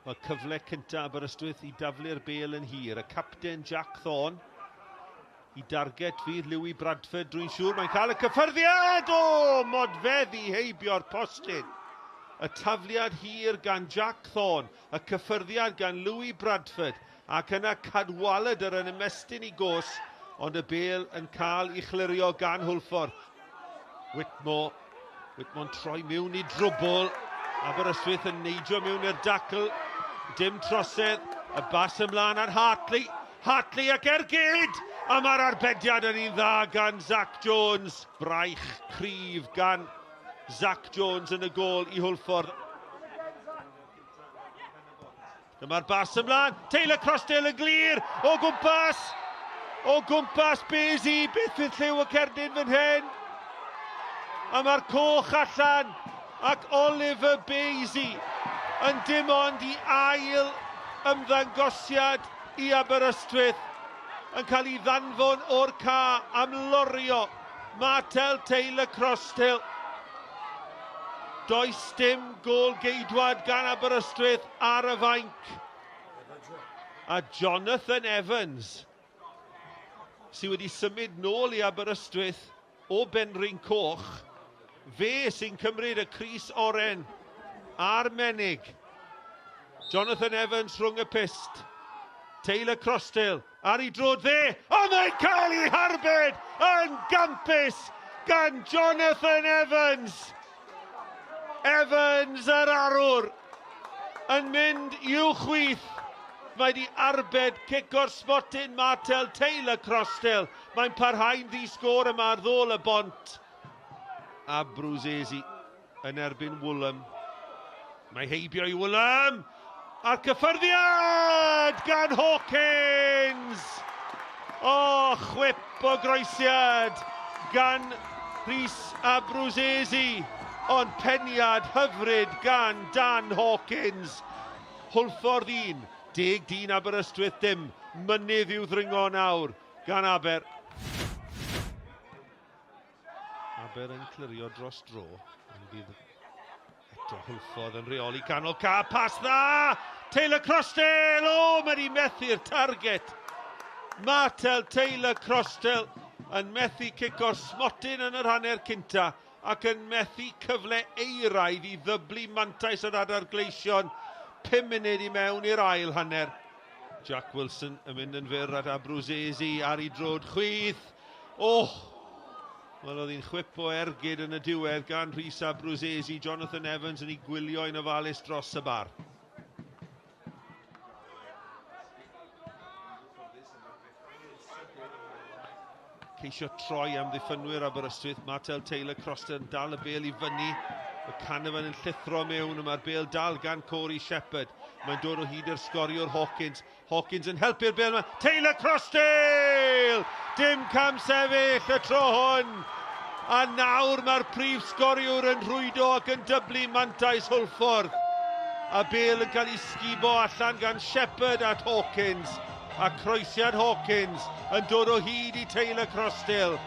Mae cyfle cynta Aberystwyth i daflu'r bêl yn hir. Y capten Jack Thorne. I darget fydd Louis Bradford drwy'n siŵr. Mae'n cael y cyffyrddiad! O, modfeddi heibio'r postyn. Y tafliad hir gan Jack Thorne. Y cyffyrddiad gan Louis Bradford. Ac yna cadwaled yr yn ymestyn i gos. Ond y bêl yn cael ei chlirio gan Hwlffordd. Whitmore'n troi mewn i drwbl. Aberystwyth yn neidio mewn i'r dacl. Dim trosedd. Y bas ymlaen ar Hartley. Hartley ac ergyd! A mae'r arbediad yn un dda gan Zach Jones. Braich cryf gan Zach Jones yn y gol i Hwlffordd. Dyma'r bas ymlaen. Taylor Crossdale yn glir. O gwmpas. O gwmpas Bezi. Beth fydd lliw y cerdyn fan hyn. A mae'r coch allan. Ac Oliver Bezi yn dim ond i ail ymddangosiad i Aberystwyth yn cael ei ddanfon o'r ca am lorio Martel Taylor Crossdale. Does dim gol geidwad gan Aberystwyth ar y fainc. A Jonathan Evans, sydd wedi symud nôl i Aberystwyth o Benryn Coch, fe sy'n cymryd y crys oren a'r menig. Jonathan Evans rhwng y pist. Taylor Crossdale ar ei drod dde. O, mae'n cael ei harbed yn gampus gan Jonathan Evans. Evans yr arwr yn mynd i'w chwith. Mae di arbed cic o'r sbotyn Martel Taylor Crossdale. Mae'n parhau'n ddisgor yma ar ddôl y bont. A Brwsesi yn erbyn Wwlham. Mae heibio i Wwlham. A'r cyffyrddiad gan Hawkins. O, chwip o groesiad gan Rhys a Brwsesi. Ond peniad hyfryd gan Dan Hawkins. Hwlffordd 1, 10 Aberystwyth dim. Mynydd i'w ddringo nawr gan Aber. Aber yn clirio dros dro. Bydd eto Hwlffordd yn reoli canol ca. Pas dda! Taylor Crossdale! O, mae di methu'r target. Martel Taylor Crossdale yn methu cic o'r smotyn yn yr hanner cynta ac yn methu cyfle euraidd i ddyblu mantais yr adar gleision 5 munud i mewn i'r ail hanner. Jack Wilson yn mynd yn fyr at Abrwsesi ar ei drod chwith. Wel, oedd hi'n chwip o ergyd yn y diwedd gan Rhys a Brwsesi. Jonathan Evans yn ei gwylio yn ofalus dros y bar. Ceisio troi am ddiffynwyr Aberystwyth. Martel Taylor Crossdale yn dal y bêl i fyny. Y canafan yn llithro mewn, a mae'r bêl dal gan Corey Shepherd. Mae'n dod o hyd i'r sgoriwr Hawkins. Hawkins yn helpu'r bêl yma. Taylor Crossdale! Dim cam sefyll y tro hwn. A nawr mae'r prif sgoriwr yn rhwydo ac yn dyblu mantais Hwlffordd. A bêl yn cael ei sgibo allan gan Shepherd at Hawkins. A croesiad Hawkins yn dod o hyd i Taylor Crossdale.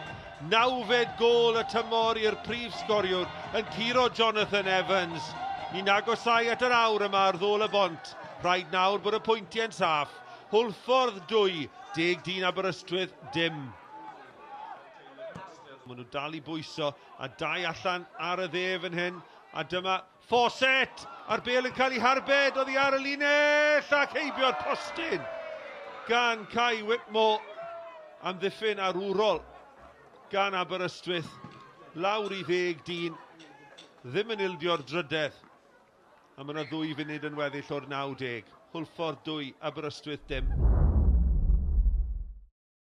9fed gol y tymor i'r prif sgoriwr yn curo Jonathan Evans. Ni'n agosau at yr awr yma ar ddôl y bont. Rhaid nawr bod y pwyntiau'n saff. Hwlffordd 2, 10 Aberystwyth dim. Maen nhw dal i bwyso a 2 allan ar y dde fan hyn. A dyma Fawcett. A'r bêl yn cael ei harbed. Oedd hi ar y linell ac heibio'r postyn gan Kai Whitmore. Am ddiffyn arwrol gan Aberystwyth. Lawr i 10. Ddim yn ildio'r drydedd. A mae yna 2 funud yn weddill o'r 90. Hwlffordd 2, Aberystwyth dim.